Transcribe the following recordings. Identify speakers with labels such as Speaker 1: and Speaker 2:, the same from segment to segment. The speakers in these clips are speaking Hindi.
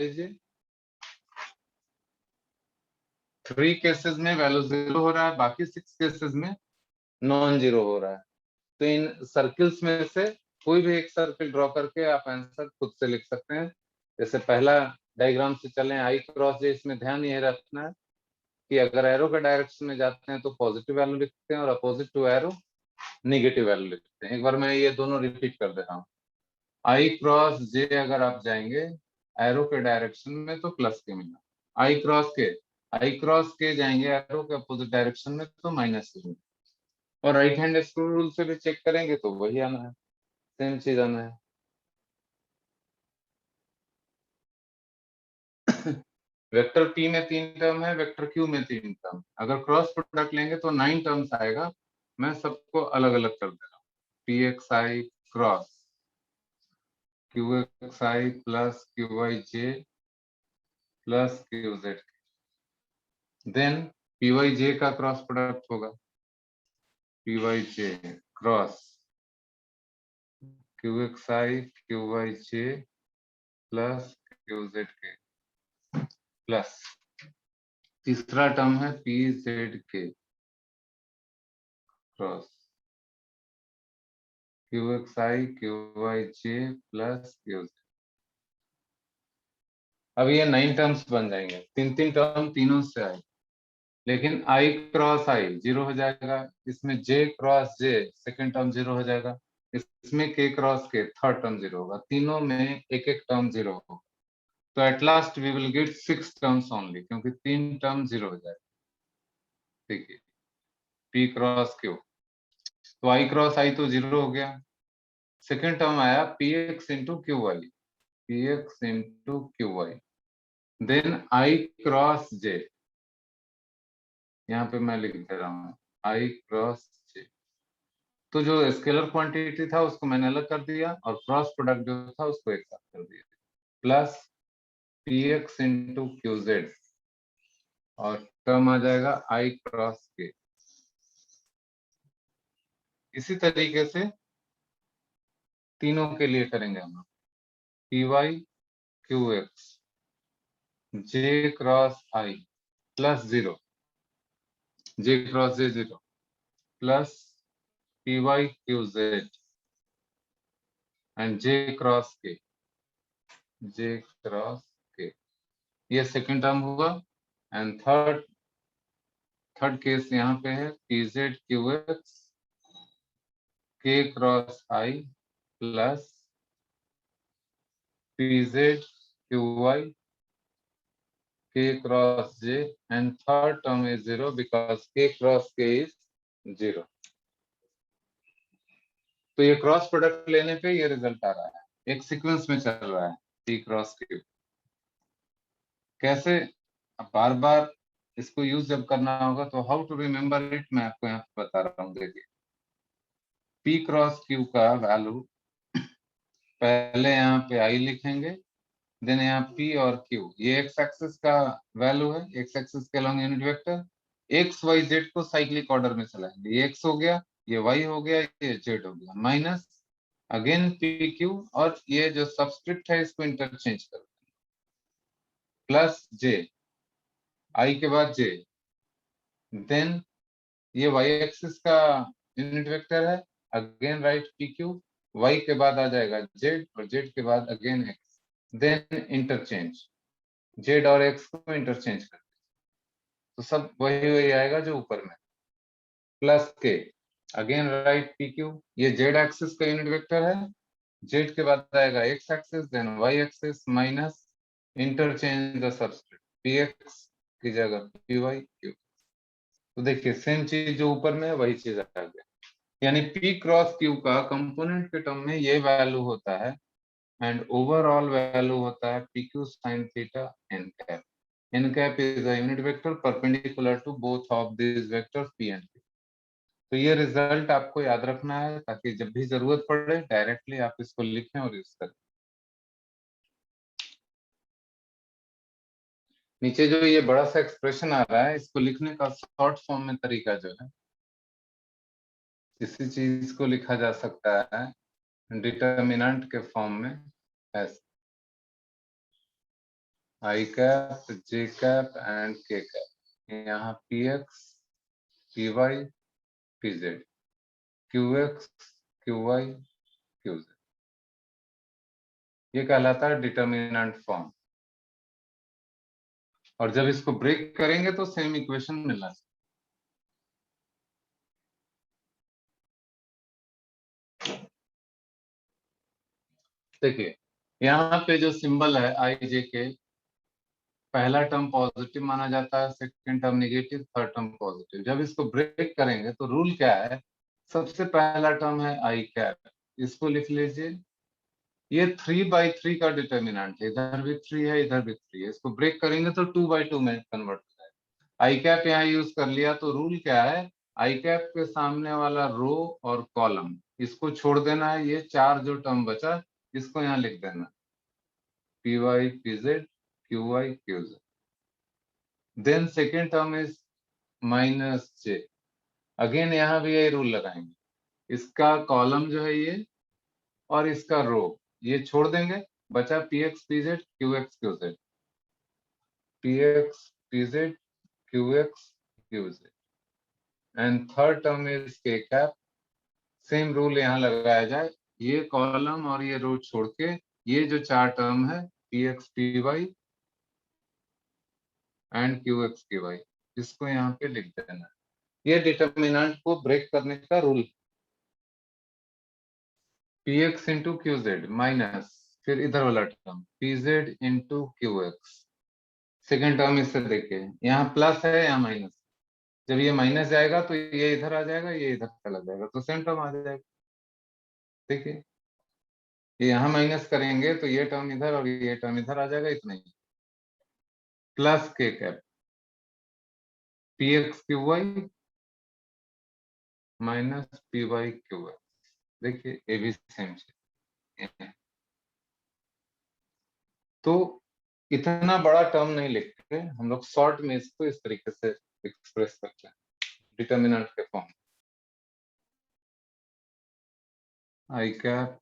Speaker 1: लीजिए। 3 केसेस में वैल्यू 0 हो रहा है, बाकी 6 केसेस में नॉन जीरो हो रहा है। तो इन सर्किल्स में से कोई भी एक सर्किल ड्रॉ करके आप आंसर खुद से लिख सकते हैं। जैसे पहला डायग्राम से चलें, आई क्रॉस जे, इसमें ध्यान ये रखना है कि अगर एरो के डायरेक्शन में जाते हैं तो पॉजिटिव वैल्यू लिखते हैं और opposite to arrow negative value लिखते हैं। एक बार मैं ये दोनों रिपीट कर दे रहा हूँ। आई क्रॉस जे अगर आप जाएंगे एरो के डायरेक्शन में तो प्लस के मिलना, आई क्रॉस के जाएंगे एरो के अपोजिट डायरेक्शन में तो माइनस के मिलना, और राइट हैंड स्क्रू रूल से भी चेक करेंगे तो वही आना है, सेम चीज आना है। वेक्टर पी में 3 टर्म है, वेक्टर क्यू में 3 टर्म। अगर क्रॉस प्रोडक्ट लेंगे तो 9 टर्म्स आएगा। मैं सबको अलग अलग कर दे रहा हूँ। P X I cross Q X I plus Q Y J plus Q Z, then P Y J का क्रॉस प्रोडक्ट होगा P Y J cross Q X I Q Y J plus Q Z K, plus तीसरा टर्म है P Z K cross Q X I Q Y J plus Q Z. अब ये 9 टर्म्स बन जाएंगे, 3 टर्म तीनों से आए, लेकिन आई क्रॉस आई 0 हो जाएगा, इसमें जे क्रॉस जे सेकेंड टर्म 0 हो जाएगा, इसमें के क्रॉस के थर्ड टर्म 0 होगा, तीनों में एक एक टर्म 0 होगा। तो at last we will get 6 terms only, क्योंकि 3 टर्म 0 हो जाएगा। ठीक है, पी क्रॉस क्यू, तो आई क्रॉस आई तो 0 हो गया। सेकेंड टर्म आया P X into Q Y, P X into Q Y, then I cross J, यहाँ पे मैं लिख दे रहा हूँ आई क्रॉस जे। तो जो स्केलर क्वांटिटी था उसको मैंने अलग कर दिया और क्रॉस प्रोडक्ट जो था उसको एक साथ कर दिया, plus P X into Q Z, और टर्म आ जाएगा आई क्रॉस के। इसी तरीके से तीनों के लिए करेंगे हम, P Y Q X J cross I plus 0, J cross J 0, plus P Y Q Z and J cross K, J cross K, ये सेकेंड टर्म हुआ। एंड थर्ड केस यहाँ पे है P Z Q X K cross I plus P Z Q Y K cross J, and third term is 0 because K cross K is 0। तो ये क्रॉस प्रोडक्ट लेने पे ये रिजल्ट आ रहा है, एक सीक्वेंस में चल रहा है पी क्रॉस क्यू। कैसे, अब बार बार इसको यूज जब करना होगा तो हाउ टू रिमेम्बर इट, मैं आपको यहाँ पे बता रहा हूँ। देखिए, पी क्रॉस क्यू का वैल्यू पहले यहाँ पे आई लिखेंगे, देन यहाँ पी और क्यू, ये एक्स एक्सिस का वैल्यू है, एक्स एक्सिस के along unit vector. X y z को साइक्लिक ऑर्डर में चलाएंगे, ये एक्स हो गया, ये वाई हो गया, ये जेड हो गया, माइनस अगेन पी क्यू, और ये जो सबस्क्रिप्ट है इसको इंटरचेंज कर, प्लस जे, आई के बाद जे, देन ये वाई एक्सिस का यूनिट वेक्टर है, again right p q, Y के बाद आ जाएगा जेड और जेड के बाद again x, then interchange, z और एक्स को इंटरचेंज कर, तो सब वही वही आएगा जो ऊपर में, plus k, again right p q, ये जेड एक्सिस का यूनिट वेक्टर है, जेड के बाद आएगा x axis then y axis, minus interchange the subscript, p x की जगह पी वाई क्यू। तो देखिए सेम चीज जो ऊपर में है वही चीज आ गया, यानी पी क्रॉस क्यू का कंपोनेंट के टर्म में ये वैल्यू होता है, एंड ओवरऑल वैल्यू होता है p q sine theta n cap. N cap is a unit vector perpendicular to both of this vectors p and q. तो ये रिजल्ट आपको याद रखना है ताकि जब भी जरूरत पड़े डायरेक्टली आप इसको लिखें और यूज करें। नीचे जो ये बड़ा सा एक्सप्रेशन आ रहा है इसको लिखने का शॉर्ट फॉर्म में तरीका जो है, इसी चीज को लिखा जा सकता है डिटर्मिनेंट के फॉर्म में ऐसे, i cap, j cap and k cap. यहाँ p x, p y, p Z, Q x, Q y, Q z, ये कहलाता है डिटर्मिनेंट फॉर्म। और जब इसको ब्रेक करेंगे तो सेम इक्वेशन मिलना चाहिए। देखिए यहाँ पे जो सिंबल है आई जे के, पहला टर्म पॉजिटिव माना जाता है, second term negative, third term positive. जब इसको ब्रेक करेंगे तो रूल क्या है, सबसे पहला टर्म है आई कैप, इसको लिख लीजिए। ये 3/3 का डिटर्मिनेंट है, इधर भी 3 है, इधर भी 3 है। इसको ब्रेक करेंगे तो 2/2 में कन्वर्ट हो जाएगा। आई कैप यहाँ यूज कर लिया तो रूल क्या है, आई कैप के सामने वाला रो और कॉलम इसको छोड़ देना है। ये 4 जो टर्म बचा इसको यहाँ लिख देना, p y p Z, Q y Q Z. Then second term is minus j. Again यहाँ भी यही रूल लगाएंगे, इसका कॉलम जो है ये और इसका रो ये छोड़ देंगे, बचा P x p Z Q x Q Z, P x p Z Q x Q Z. And third term is के कैप। सेम रूल यहाँ लगाया जाए, ये कॉलम और ये रो छोड़ के ये जो 4 टर्म है p x p y and q x Q y, इसको यहाँ पे लिख देना। ये डिटर्मिनेंट को ब्रेक करने का rule. P X into Q Z minus, फिर इधर वाला term P Z into Q x. Second term इससे देखिए, यहाँ प्लस है यहाँ माइनस, जब ये माइनस जाएगा तो ये इधर आ जाएगा, ये इधर चला जाएगा, तो सेम टर्म आ जाएगा। देखिए ये यहाँ माइनस करेंगे तो ये टर्म इधर और ये टर्म इधर आ जाएगा, इतना ही। प्लस के cap P x Q Y minus P Y Q x. देखिए ये भी सेम है। तो इतना बड़ा टर्म नहीं लिखते हम लोग, शॉर्ट में इसको इस तरीके से एक्सप्रेस करते हैं डिटर्मिनेंट के form. I cap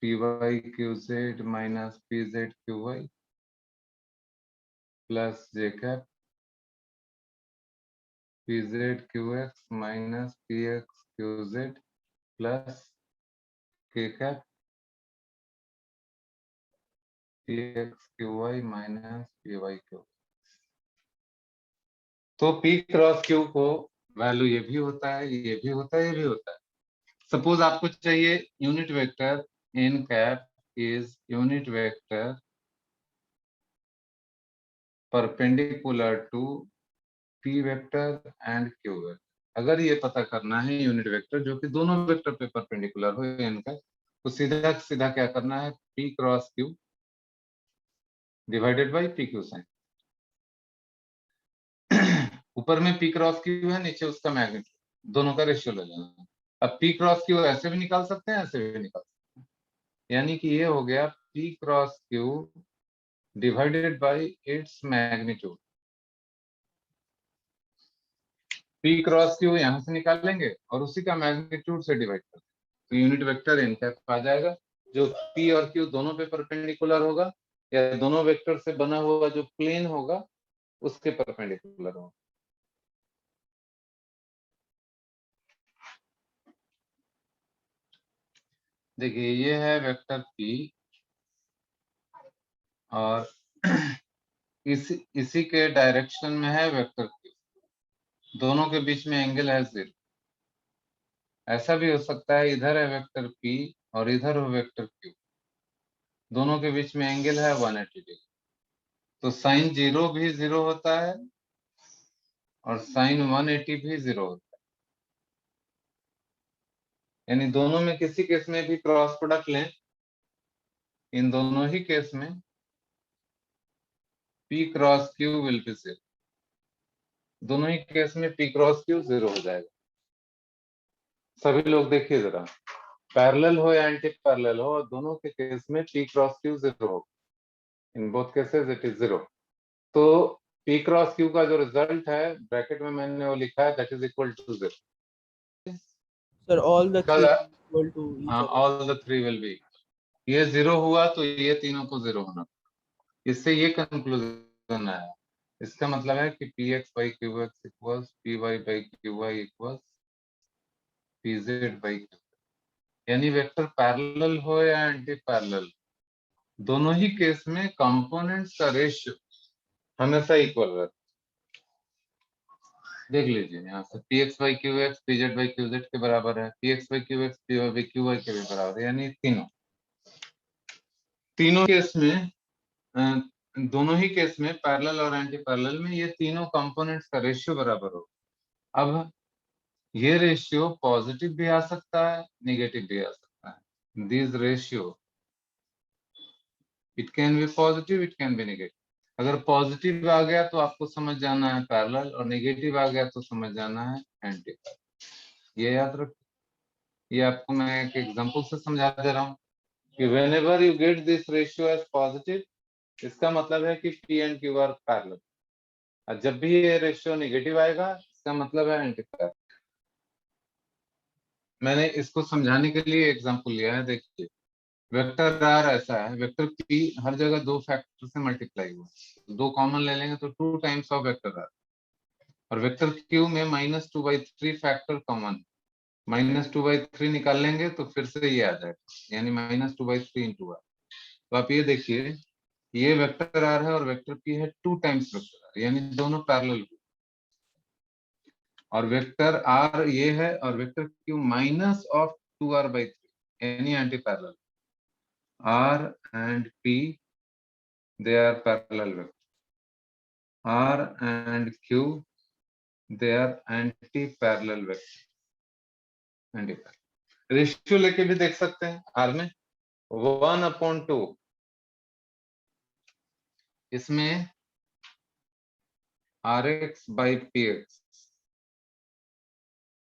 Speaker 1: P Y Q Z minus P Z Q Y plus J cap P Z Q X minus P x Q Z plus के cap P x Q Y minus P Y Q. तो P क्रॉस Q को वैल्यू ये भी होता है, ये भी होता है, ये भी होता है। सपोज आपको चाहिए unit vector n cap is unit vector perpendicular to P vector and Q vector. अगर ये पता करना है यूनिट वेक्टर जो कि दोनों वेक्टर पे परपेंडिकुलर हो n का, तो सीधा सीधा क्या करना है, P cross Q divided by P Q sine. ऊपर में P क्रॉस Q है, नीचे उसका मैग्नीट्यूड, दोनों का रेशियो ले लेना। अब P क्रॉस Q ऐसे भी निकाल सकते हैं, ऐसे भी निकाल सकते हैं। यानी कि ये हो गया P cross Q divided by its magnitude. P cross Q यहाँ से निकालेंगे और उसी का मैग्नीट्यूड से डिवाइड कर देंगे, तो यूनिट वेक्टर n कैप आ जाएगा, जो P और Q दोनों पे परपेंडिकुलर होगा, या दोनों वेक्टर से बना हुआ जो प्लेन होगा उसके परपेंडिकुलर होगा। देखिए ये है वेक्टर P और इसी के डायरेक्शन में है वेक्टर Q, दोनों के बीच में एंगल है 0। ऐसा भी हो सकता है इधर है वेक्टर P और इधर हो वेक्टर Q, दोनों के बीच में एंगल है 180 डिग्री, तो साइन 0 भी 0 होता है और साइन 180 भी 0 होता है। यानी दोनों में किसी केस में भी क्रॉस प्रोडक्ट लें, इन दोनों ही केस में P cross Q will be 0। दोनों ही केस में P क्रॉस Q 0 हो जाएगा। सभी लोग देखिए जरा, पैरेलल हो या एंटी पैरेलल हो, दोनों के केस में P क्रॉस Q 0 हो। In both cases it is 0। तो P क्रॉस Q का जो रिजल्ट है ब्रैकेट में मैंने वो लिखा है, that is equal to 0।
Speaker 2: Sir, all the three are equal to each other.
Speaker 1: All the three will be, ये 0 हुआ तो ये तीनों को 0 होना। इससे ये कंक्लूजन आया, इसका मतलब है कि p x by q x equals p y by q y equals p z by q, यानी वेक्टर पैरेलल हो या एंटी पैरेलल, दोनों ही केस में कंपोनेंट्स का रेशियो हमेशा इक्वल रहता है। देख लीजिए यहाँ से p x by q x p z by q Z के बराबर है, p x by q x p y by q Y के भी बराबर है, यानी तीनों केस में दोनों ही केस में पैरेलल और एंटी पैरेलल में ये तीनों कंपोनेंट्स का रेशियो बराबर हो। अब ये रेशियो पॉजिटिव भी आ सकता है, नेगेटिव भी आ सकता है। This ratio it can be positive, it can be negative. अगर पॉजिटिव आ गया तो आपको समझ जाना है पैरेलल, और नेगेटिव आ गया तो समझ जाना है एंटी पैरेलल। ये याद रखिए। ये आपको मैं एक एग्जांपल से समझा दे रहा हूँ कि whenever you get this ratio as positive, इसका मतलब है कि p and q are parallel, और जब भी ये रेशियो नेगेटिव आएगा इसका मतलब है एंटी पैरेलल। मैंने इसको समझाने के लिए एग्जांपल लिया है। देखिए वेक्टर आर ऐसा है, वेक्टर पी हर जगह दो फैक्टर से मल्टीप्लाई हुआ, दो कॉमन ले लेंगे तो 2 टाइम्स ऑफ वेक्टर आर, और वेक्टर क्यू में -2/3 फैक्टर कॉमन, -2/3 निकाल लेंगे तो फिर से ये आ जाएगा, यानी -2/3 इंटू आर। तो आप ये देखिए, ये वेक्टर आर है और वेक्टर पी है 2 टाइम्स वेक्टर आर, यानी दोनों पैरेलल, और वेक्टर आर ये है और वेक्टर क्यू -2r/3 यानी anti parallel. R and P, they are parallel vector. R and Q, they are anti-parallel vector. Anti-parallel। Ratio लेके भी देख सकते हैं। R में 1/2, इसमें Rx by Px,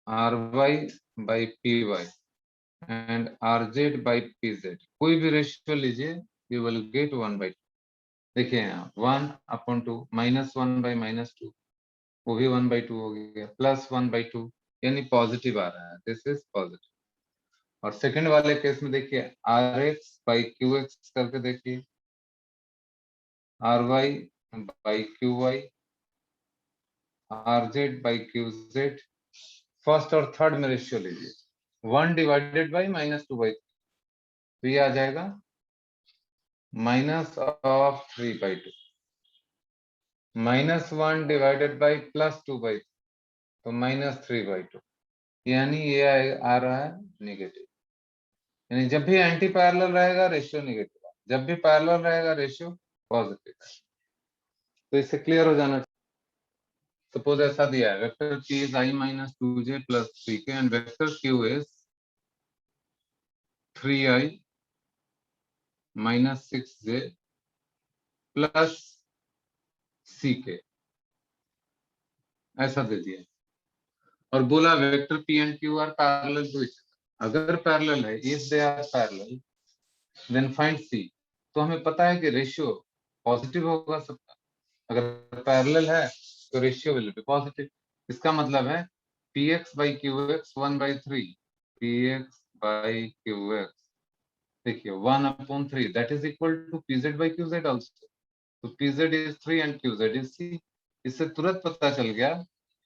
Speaker 1: Ry by Py and Rz by Pz, कोई भी रेशियो लीजिए, you will get 1/2। देखिए यहाँ 1/2 -1/-2, वो भी 1/2 हो गया, +1/2, यानी पॉजिटिव आ रहा है, दिस इज पॉजिटिव। और सेकंड वाले केस में देखिए Rx by Qx करके देखिए, Ry by Qy, Rz by Qz, first और थर्ड में रेशियो लीजिए, 1 डिवाइडेड बाई -2/3, तो ये आ जाएगा -3/2, -1 डिवाइडेड बाई +2/3, तो -3/2, यानी ये आ रहा है नेगेटिव। यानी जब भी एंटी पैरेलल रहेगा रेशियो नेगेटिव है, जब भी पैरेलल रहेगा रेशियो पॉजिटिव है। तो इससे क्लियर हो जाना चाहिए। सपोज ऐसा दिया है, vector p is i - 2j + 3k and vector q is 3i - 6j + ck, ऐसा दे दिया और बोला vector p and q are parallel to each other. अगर पैरेलल है, if they are parallel, then find c। तो हमें पता है कि रेशियो पॉजिटिव होगा सबका, अगर पैरेलल है तो रेशियो विल बी पॉजिटिव। इसका मतलब है px by qx 1/3, px by qx, देखिए 1/3, that is equal to pz by qz also. तो pz is 3 and qz is c। इससे तुरंत पता चल गया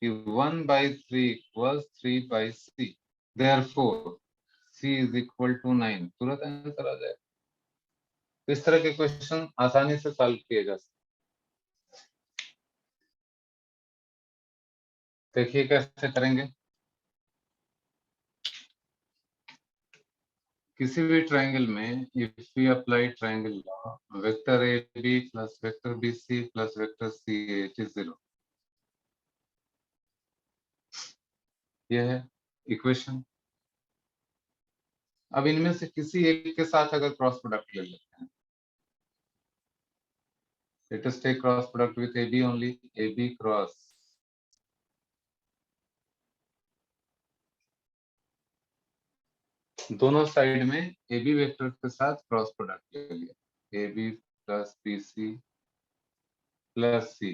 Speaker 1: कि 1/3 equals 3/c, therefore c is equal to 9, तुरंत आंसर आ जाएगा। तो इस तरह के क्वेश्चन आसानी से सॉल्व किए जा सकते। देखिए कैसे करेंगे। किसी भी ट्रायंगल में if we apply triangle law, vector a b plus vector b c plus vector c a it is 0, यह है इक्वेशन। अब इनमें से किसी एक के साथ अगर क्रॉस प्रोडक्ट ले लेते हैं, let us take cross product with a b only, a b cross दोनों साइड में ए बी वेक्टर के साथ क्रॉस प्रोडक्ट ले लिया, a b plus b c plus c,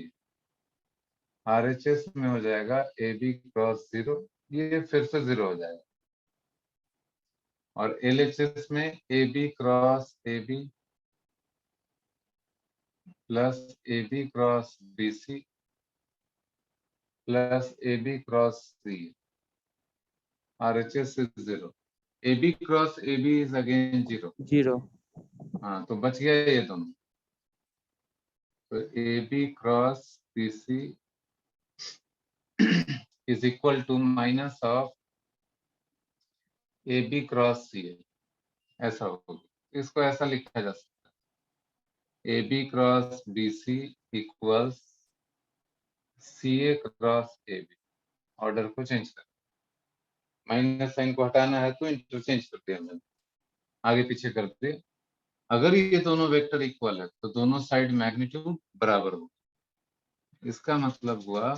Speaker 1: RHS में हो जाएगा ए बी क्रॉस 0, ये फिर से 0 हो जाएगा, और LHS में a b cross a b plus AB cross BC plus AB cross C. RHS is 0. AB cross AB is again 0.
Speaker 2: 0.
Speaker 1: हाँ, तो बच गया ये दोनों. तो AB cross BC is equal to minus of AB cross CA. ऐसा होगा. इसको ऐसा लिखा जा सकता है. AB cross BC equals CA cross AB. Order को चेंज कर, माइनस साइन को हटाना है तो इंटरचेंज कर दिया मैंने, आगे पीछे कर दिया. अगर ये दोनों वेक्टर इक्वल है तो दोनों साइड मैग्नीट्यूड बराबर हो. इसका मतलब हुआ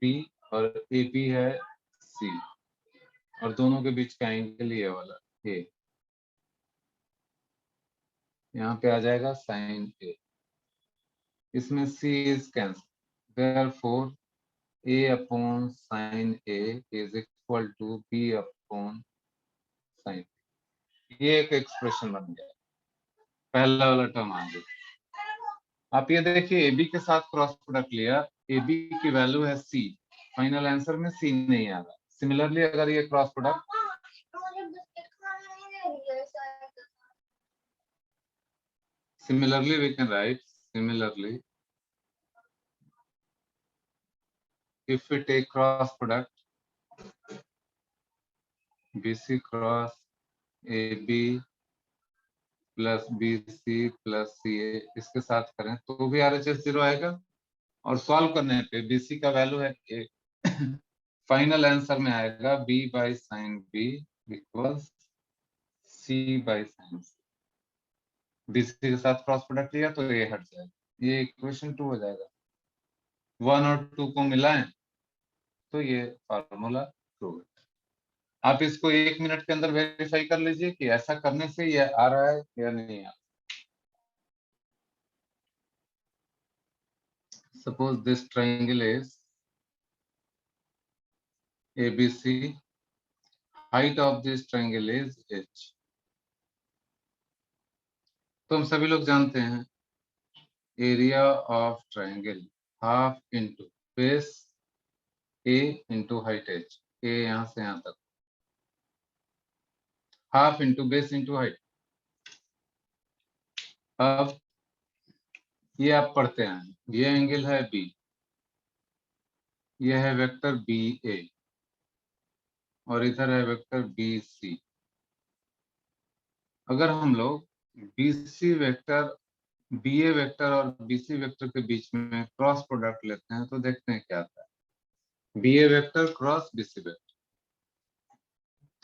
Speaker 1: B और AB है C और दोनों के बीच का एंगल ये वाला A. यहाँ पे आ जाएगा साइन A. इसमें C is cancel. Therefore A upon sine A is equal to B upon sine. ये एक एक्सप्रेशन बन गया, पहला वाला टर्म आ गया. आप ये देखिए AB के साथ क्रॉस प्रोडक्ट लिया, AB की वैल्यू है C, फाइनल आंसर में C नहीं आ रहा. सिमिलरली अगर ये cross product similarly we can write similarly if we take cross product BC cross AB plus BC plus CA इसके साथ करें तो भी RHS 0 आएगा. और सॉल्व करने पे BC का वैल्यू है A. फाइनल आंसर में आएगा B by sine B equals C by sine C. BC के साथ क्रॉस प्रोडक्ट लिया तो ये हट जाएगा. ये इक्वेशन 2 हो जाएगा. 1 और 2 को मिलाएं तो ये फार्मूला प्रूव है. आप इसको 1 मिनट के अंदर वेरीफाई कर लीजिए कि ऐसा करने से ये आ रहा है या नहीं आ रहा. Suppose this triangle is ABC. Height of this triangle is H. तो हम सभी लोग जानते हैं area of triangle half into base A into height H. A यहां से यहां तक, half into base into height. अब ये आप पढ़ते हैं, ये एंगल है B, ये है वेक्टर BA और इधर है वेक्टर BC. अगर हम लोग BC वेक्टर BA वेक्टर और BC वेक्टर के बीच में क्रॉस प्रोडक्ट लेते हैं तो देखते हैं क्या आता है. BA vector cross BC vector,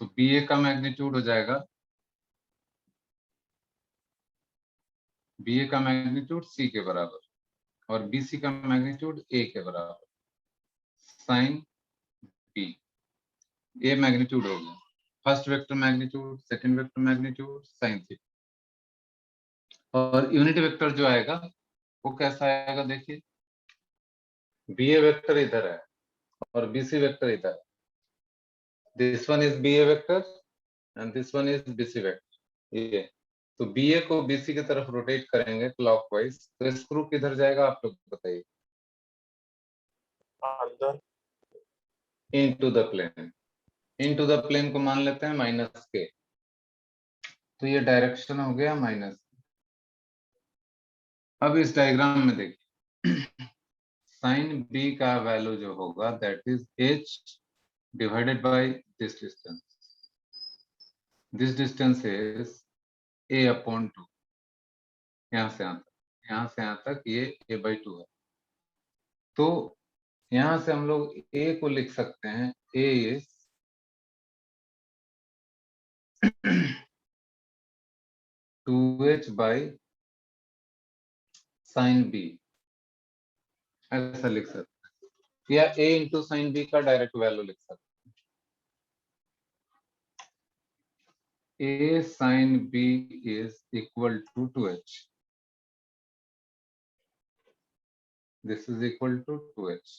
Speaker 1: तो BA का मैग्नीट्यूड हो जाएगा, BA का मैग्नीट्यूड C के बराबर और BC का मैग्नीट्यूड A के बराबर साइन B. ये मैग्नीट्यूड हो गया. First vector magnitude, second vector magnitude sine theta. और यूनिट वेक्टर जो आएगा वो कैसा आएगा देखिए. BA वेक्टर इधर है और BC वेक्टर इधर है. This one is BA vector and this one is BC vector. ये तो BA को BC की तरफ रोटेट करेंगे क्लॉकवाइज तो स्क्रू किधर जाएगा आप लोग बताइए.
Speaker 3: अंदर.
Speaker 1: Into the plane. Into the plane को मान लेते हैं माइनस के, तो ये डायरेक्शन हो गया माइनस. अब इस डायग्राम में देखिए साइन B का वैल्यू जो होगा that is H divided by this distance. This distance is A upon 2. यहाँ से यहाँ तक ये A/2 है. तो यहाँ से हम लोग A को लिख सकते हैं A is 2H by sine B. ऐसा लिख सकते हैं या A इंटू साइन B का डायरेक्ट वैल्यू लिख सकते हैं. A sine B is equal to 2H. This is equal to 2h।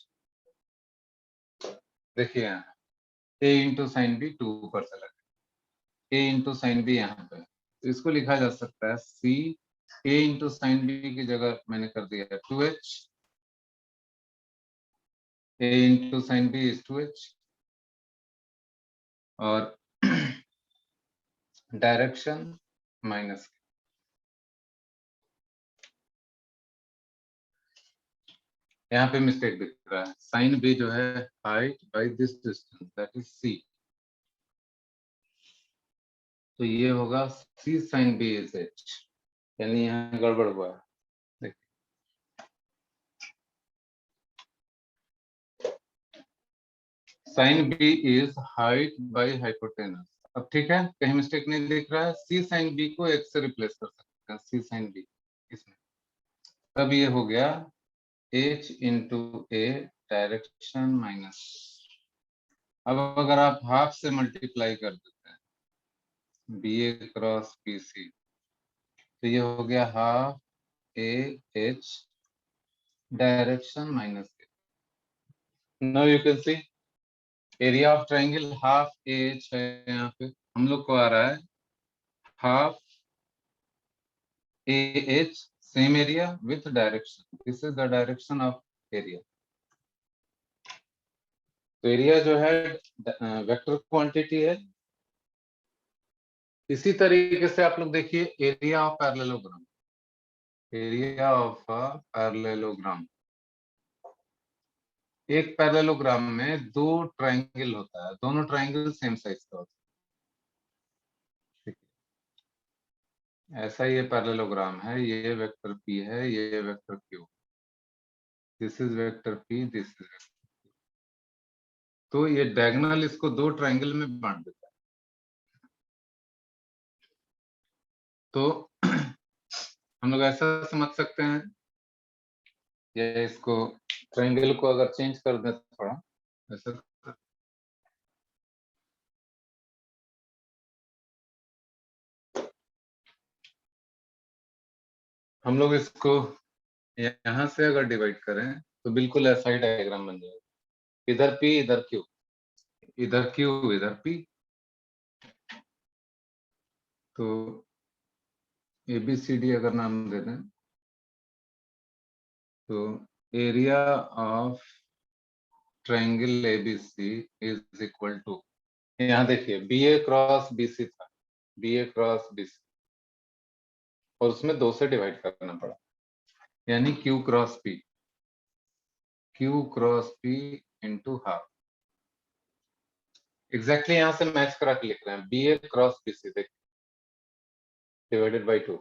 Speaker 1: देखिए यहाँ a इंटू साइन बी 2 ऊपर से लगे, a इंटू साइन बी यहाँ पे, तो इसको लिखा जा सकता है c a into sine B की जगह मैंने कर दिया है 2h, a into sine B is 2h, और डायरेक्शन माइनस, यहाँ पे मिस्टेक दिख रहा है, साइन बी जो है height by this distance that is c, तो ये होगा c sine B is h, यानी यहाँ गड़बड़ हुआ है। Sine B is height by hypotenuse. अब ठीक है, कहीं मिस्टेक नहीं दिख रहा है, c साइन b को x से रिप्लेस कर सकते हैं, c साइन b इसमें, तब ये हो गया h into a direction minus. अब अगर आप हाफ से मल्टीप्लाई कर देते हैं बी ए क्रॉस बी सी, तो ये हो गया half A H direction minus A. Now you can see area of triangle half A H है, यहाँ पे हम लोग को आ रहा है half A H, same area with direction, this is the direction of area. तो एरिया जो है वेक्टर क्वांटिटी है। इसी तरीके से आप लोग देखिए area of parallelogram, area of parallelogram, एक पैरेललोग्राम में दो ट्रायंगल होता है, दोनों ट्रायंगल सेम साइज का होता है, ठीक है। ऐसा ये पैरेललोग्राम है, ये वेक्टर P है, ये vector Q, this is vector P, this is vector, तो ये डायगोनल इसको दो ट्रायंगल में बांट देता है। तो हम लोग ऐसा समझ सकते हैं, या इसको ट्रायंगल को अगर चेंज कर दें थोड़ा ऐसा, हम लोग इसको यहाँ से अगर डिवाइड करें तो बिल्कुल ऐसा ही डायग्राम बन जाएगा, इधर P इधर Q, इधर Q इधर P। तो ABCD अगर नाम दे दें तो area of triangle ABC is equal to, यहाँ देखिए BA क्रॉस BC था, BA क्रॉस BC, और उसमें 2 से डिवाइड करना पड़ा, यानी Q cross P, Q cross P into half. Exactly यहाँ से मैच करा के लिख रहे हैं, BA क्रॉस BC देखिए डिवाइडेड बाई 2,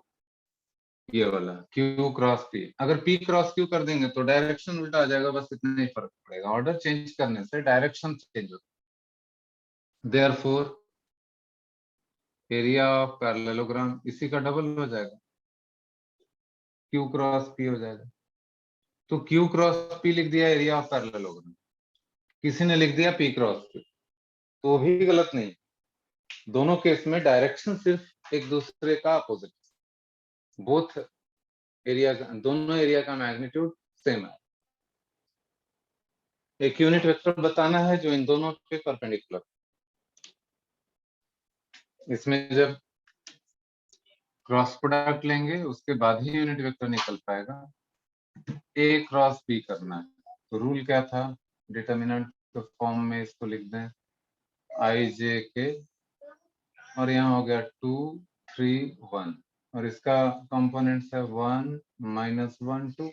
Speaker 1: ये वाला Q क्रॉस P। अगर P क्रॉस Q कर देंगे तो डायरेक्शन उल्टा आ जाएगा, बस इतना ही फर्क पड़ेगा, ऑर्डर चेंज करने से डायरेक्शन चेंज होता है। देयरफॉर एरिया ऑफ पैरेललोग्राम इसी का डबल हो जाएगा, Q क्रॉस P हो जाएगा। तो Q क्रॉस P लिख दिया एरिया ऑफ पैरेललोग्राम, किसी ने लिख दिया P क्रॉस Q, तो भी गलत नहीं, दोनों केस में डायरेक्शन सिर्फ एक दूसरे का अपोजिट, बोथ एरिया, दोनों एरिया का मैग्नीट्यूड सेम है। एक यूनिट वेक्टर बताना है जो इन दोनों पे परपेंडिकुलर, इसमें जब क्रॉस प्रोडक्ट लेंगे उसके बाद ही यूनिट वेक्टर निकल पाएगा। A क्रॉस B करना है, तो रूल क्या था, डिटर्मिनेंट के फॉर्म में इसको लिख दें IJK, और यहाँ हो गया 2 3 1, और इसका कंपोनेंट्स है 1 -1 2,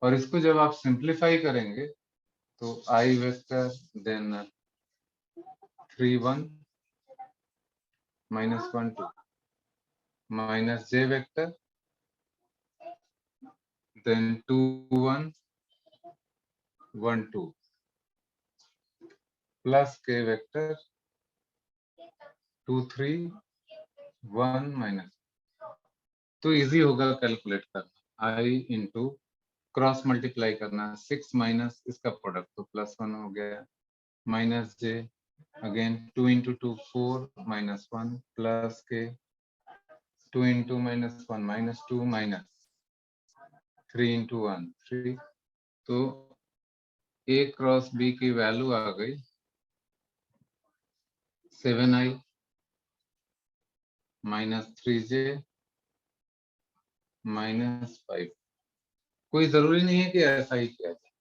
Speaker 1: और इसको जब आप सिंप्लीफाई करेंगे तो I vector then 3 1 -1 2 minus J vector then 2 1 1 2 plus K vector 2 3 1 minus. तो इजी होगा कैलकुलेट करना, I इंटू क्रॉस मल्टीप्लाई करना, 6 माइनस इसका प्रोडक्ट तो +1 हो गया, minus J again 2 into 2 4 -1 plus K 2 into -1 -2 minus 3 into 1 3 तो A क्रॉस B की वैल्यू आ गई 7i माइनस 3j माइनस 5। कोई जरूरी नहीं है कि ऐसा ही किया जाए,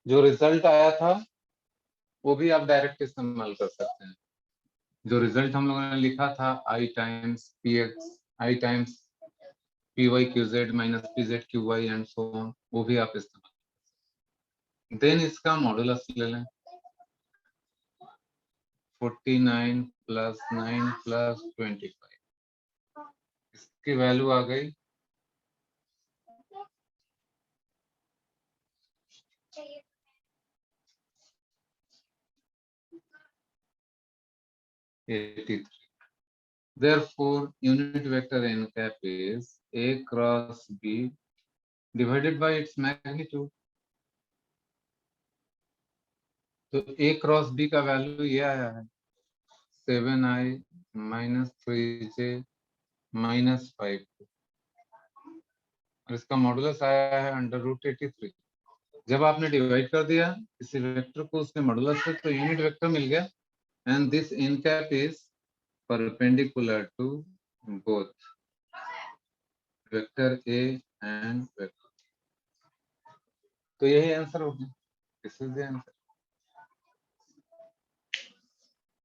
Speaker 1: जो रिजल्ट आया था वो भी आप डायरेक्ट इस्तेमाल कर सकते हैं। जो रिजल्ट हम लोगों ने लिखा था i times px i times py qz minus pz qy and so on, वो भी आप इस्तेमाल। देन इसका मॉडुलस ले लें 49 प्लस 9 प्लस 25, इसकी वैल्यू आ गई 83। Therefore, unit vector n cap is A cross B divided by its magnitude. तो A क्रॉस B का वैल्यू ये आया है 7i माइनस 3j माइनस 5, और इसका मॉडुलस आया है √83। जब आपने डिवाइड कर दिया किसी वेक्टर को उसके मॉडुलस से, तो यूनिट वेक्टर मिल गया। And this n cap is perpendicular to both vector A and vector. तो यही आंसर हो गया। This is the answer.